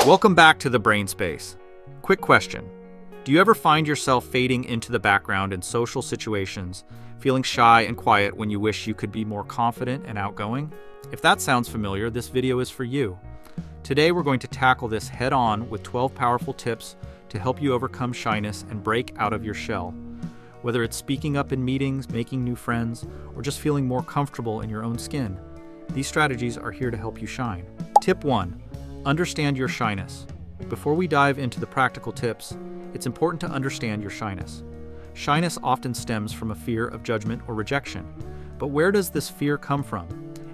Welcome back to the Brain Space. Quick question. Do you ever find yourself fading into the background in social situations, feeling shy and quiet when you wish you could be more confident and outgoing? If that sounds familiar, this video is for you. Today we're going to tackle this head-on with 12 powerful tips to help you overcome shyness and break out of your shell. Whether it's speaking up in meetings, making new friends, or just feeling more comfortable in your own skin, these strategies are here to help you shine. Tip 1. Understand your shyness. Before we dive into the practical tips, it's important to understand your shyness. Shyness often stems from a fear of judgment or rejection. But where does this fear come from?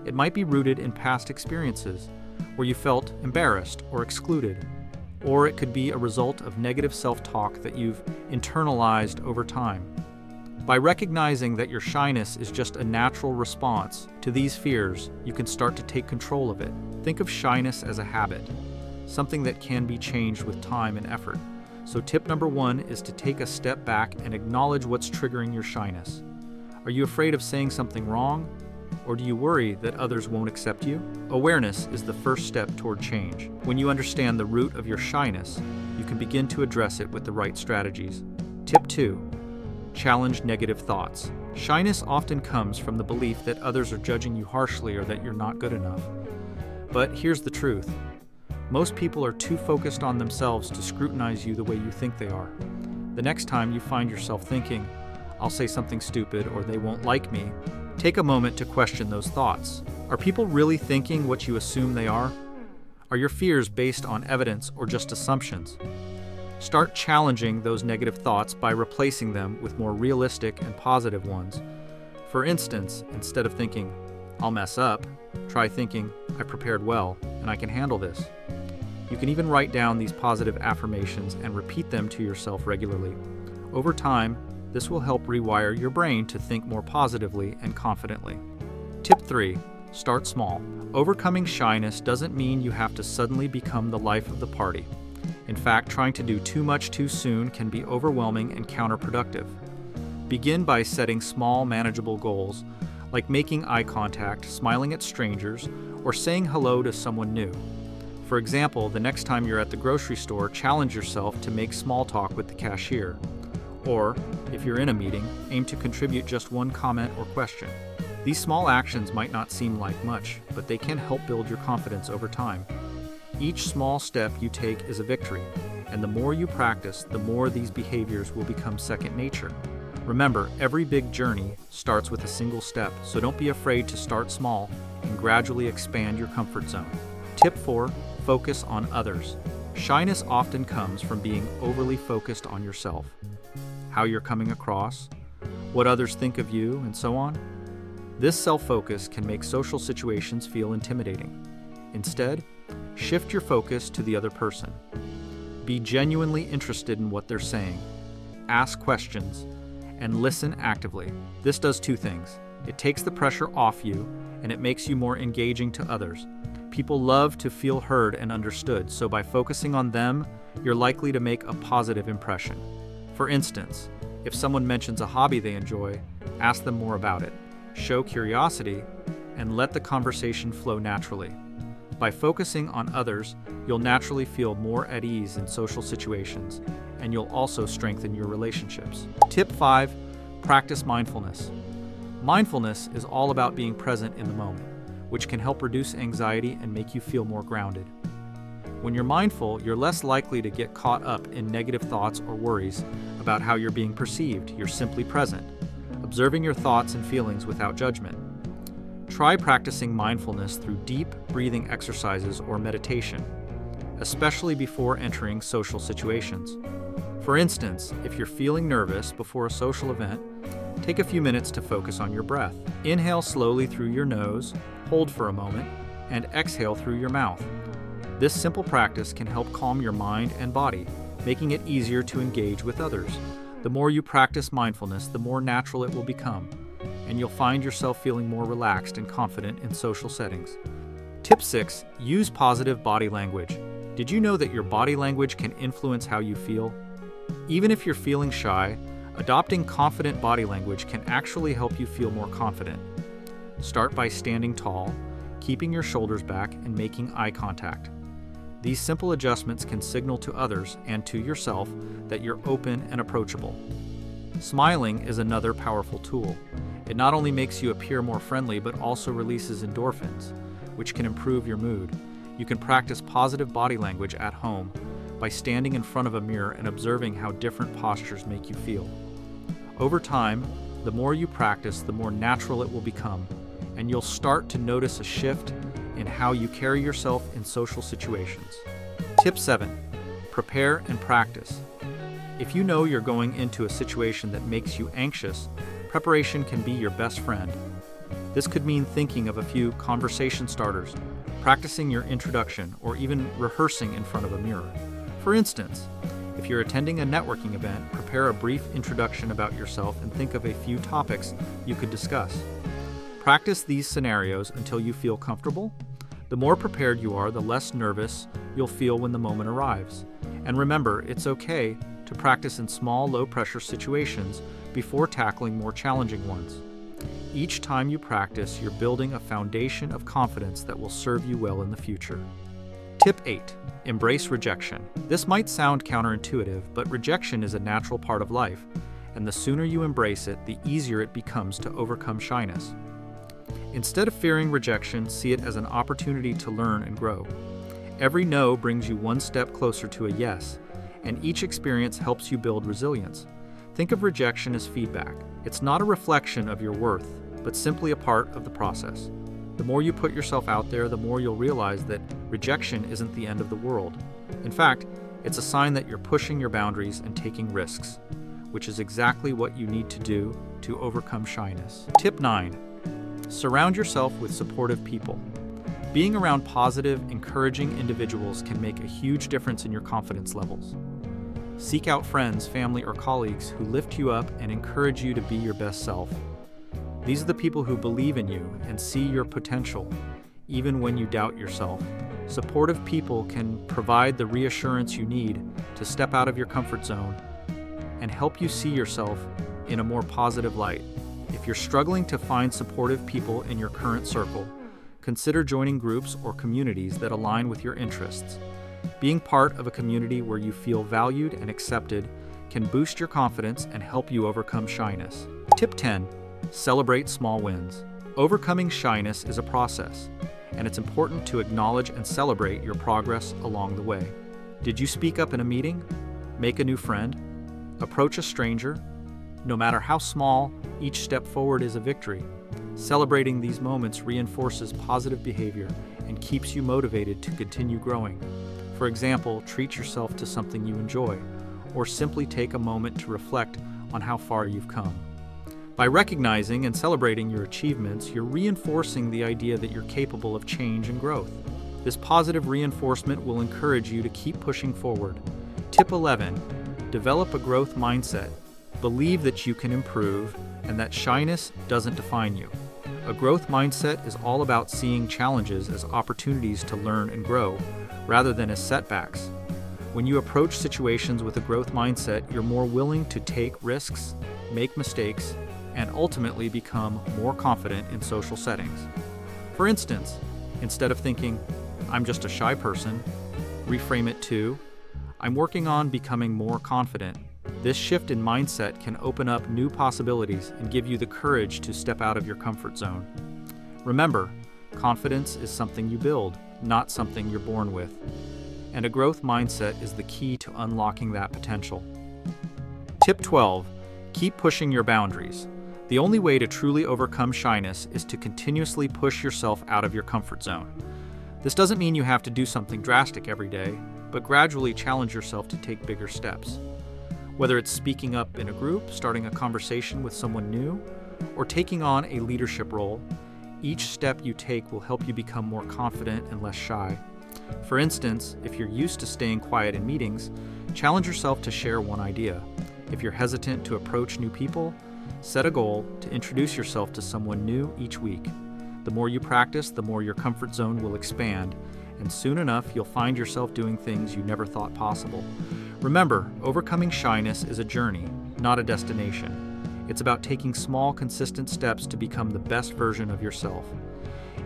It might be rooted in past experiences where you felt embarrassed or excluded, or it could be a result of negative self-talk that you've internalized over time. By recognizing that your shyness is just a natural response to these fears, you can start to take control of it. Think of shyness as a habit, something that can be changed with time and effort. So tip number 1 is to take a step back and acknowledge what's triggering your shyness. Are you afraid of saying something wrong? Or do you worry that others won't accept you? Awareness is the first step toward change. When you understand the root of your shyness, you can begin to address it with the right strategies. Tip 2. Challenge negative thoughts. Shyness often comes from the belief that others are judging you harshly or that you're not good enough. But here's the truth. Most people are too focused on themselves to scrutinize you the way you think they are. The next time you find yourself thinking, "I'll say something stupid," or "they won't like me," take a moment to question those thoughts. Are people really thinking what you assume they are? Are your fears based on evidence or just assumptions? Start challenging those negative thoughts by replacing them with more realistic and positive ones. For instance, instead of thinking, "I'll mess up," try thinking, "I prepared well, and I can handle this." You can even write down these positive affirmations and repeat them to yourself regularly. Over time, this will help rewire your brain to think more positively and confidently. Tip 3. Start small. Overcoming shyness doesn't mean you have to suddenly become the life of the party. In fact, trying to do too much too soon can be overwhelming and counterproductive. Begin by setting small, manageable goals, like making eye contact, smiling at strangers, or saying hello to someone new. For example, the next time you're at the grocery store, challenge yourself to make small talk with the cashier. Or, if you're in a meeting, aim to contribute just one comment or question. These small actions might not seem like much, but they can help build your confidence over time. Each small step you take is a victory, and the more you practice, the more these behaviors will become second nature. Remember, every big journey starts with a single step, so don't be afraid to start small and gradually expand your comfort zone. Tip 4. Focus on others. Shyness often comes from being overly focused on yourself, how you're coming across, what others think of you, and so on. This self-focus can make social situations feel intimidating. Instead, shift your focus to the other person. Be genuinely interested in what they're saying. Ask questions and listen actively. This does two things. It takes the pressure off you, and it makes you more engaging to others. People love to feel heard and understood, so by focusing on them, you're likely to make a positive impression. For instance, if someone mentions a hobby they enjoy, ask them more about it. Show curiosity and let the conversation flow naturally. By focusing on others, you'll naturally feel more at ease in social situations, and you'll also strengthen your relationships. Tip 5. Practice mindfulness. Mindfulness is all about being present in the moment, which can help reduce anxiety and make you feel more grounded. When you're mindful, you're less likely to get caught up in negative thoughts or worries about how you're being perceived. You're simply present, observing your thoughts and feelings without judgment. Try practicing mindfulness through deep breathing exercises or meditation, especially before entering social situations. For instance, if you're feeling nervous before a social event, take a few minutes to focus on your breath. Inhale slowly through your nose, hold for a moment, and exhale through your mouth. This simple practice can help calm your mind and body, making it easier to engage with others. The more you practice mindfulness, the more natural it will become, and you'll find yourself feeling more relaxed and confident in social settings. Tip 6. Use positive body language. Did you know that your body language can influence how you feel? Even if you're feeling shy, adopting confident body language can actually help you feel more confident. Start by standing tall, keeping your shoulders back, and making eye contact. These simple adjustments can signal to others and to yourself that you're open and approachable. Smiling is another powerful tool. It not only makes you appear more friendly, but also releases endorphins, which can improve your mood. You can practice positive body language at home by standing in front of a mirror and observing how different postures make you feel. Over time, the more you practice, the more natural it will become, and you'll start to notice a shift in how you carry yourself in social situations. Tip 7. Prepare and practice. If you know you're going into a situation that makes you anxious, preparation can be your best friend. This could mean thinking of a few conversation starters, practicing your introduction, or even rehearsing in front of a mirror. For instance, if you're attending a networking event, prepare a brief introduction about yourself and think of a few topics you could discuss. Practice these scenarios until you feel comfortable. The more prepared you are, the less nervous you'll feel when the moment arrives. And remember, it's okay to practice in small, low-pressure situations before tackling more challenging ones. Each time you practice, you're building a foundation of confidence that will serve you well in the future. Tip 8. Embrace rejection. This might sound counterintuitive, but rejection is a natural part of life, and the sooner you embrace it, the easier it becomes to overcome shyness. Instead of fearing rejection, see it as an opportunity to learn and grow. Every no brings you one step closer to a yes, and each experience helps you build resilience. Think of rejection as feedback. It's not a reflection of your worth, but simply a part of the process. The more you put yourself out there, the more you'll realize that rejection isn't the end of the world. In fact, it's a sign that you're pushing your boundaries and taking risks, which is exactly what you need to do to overcome shyness. Tip 9. Surround yourself with supportive people. Being around positive, encouraging individuals can make a huge difference in your confidence levels. Seek out friends, family, or colleagues who lift you up and encourage you to be your best self. These are the people who believe in you and see your potential, even when you doubt yourself. Supportive people can provide the reassurance you need to step out of your comfort zone and help you see yourself in a more positive light. If you're struggling to find supportive people in your current circle, consider joining groups or communities that align with your interests. Being part of a community where you feel valued and accepted can boost your confidence and help you overcome shyness. Tip 10. Celebrate small wins. Overcoming shyness is a process, and it's important to acknowledge and celebrate your progress along the way. Did you speak up in a meeting? Make a new friend? Approach a stranger? No matter how small, each step forward is a victory. Celebrating these moments reinforces positive behavior and keeps you motivated to continue growing. For example, treat yourself to something you enjoy, or simply take a moment to reflect on how far you've come. By recognizing and celebrating your achievements, you're reinforcing the idea that you're capable of change and growth. This positive reinforcement will encourage you to keep pushing forward. Tip 11. Develop a growth mindset. Believe that you can improve and that shyness doesn't define you. A growth mindset is all about seeing challenges as opportunities to learn and grow, rather than as setbacks. When you approach situations with a growth mindset, you're more willing to take risks, make mistakes, and ultimately become more confident in social settings. For instance, instead of thinking, "I'm just a shy person," reframe it to, "I'm working on becoming more confident." This shift in mindset can open up new possibilities and give you the courage to step out of your comfort zone. Remember, confidence is something you build, not something you're born with. And a growth mindset is the key to unlocking that potential. Tip 12. Keep pushing your boundaries. The only way to truly overcome shyness is to continuously push yourself out of your comfort zone. This doesn't mean you have to do something drastic every day, but gradually challenge yourself to take bigger steps. Whether it's speaking up in a group, starting a conversation with someone new, or taking on a leadership role, each step you take will help you become more confident and less shy. For instance, if you're used to staying quiet in meetings, challenge yourself to share one idea. If you're hesitant to approach new people, set a goal to introduce yourself to someone new each week. The more you practice, the more your comfort zone will expand, and soon enough you'll find yourself doing things you never thought possible. Remember, overcoming shyness is a journey, not a destination. It's about taking small, consistent steps to become the best version of yourself.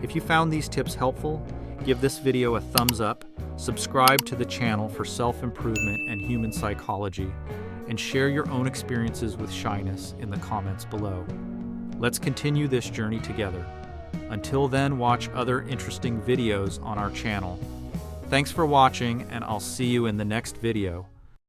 If you found these tips helpful, give this video a thumbs up, Subscribe to the channel for self-improvement and human psychology, and share your own experiences with shyness in the comments below. Let's continue this journey together. Until then, watch other interesting videos on our channel. Thanks for watching, and I'll see you in the next video.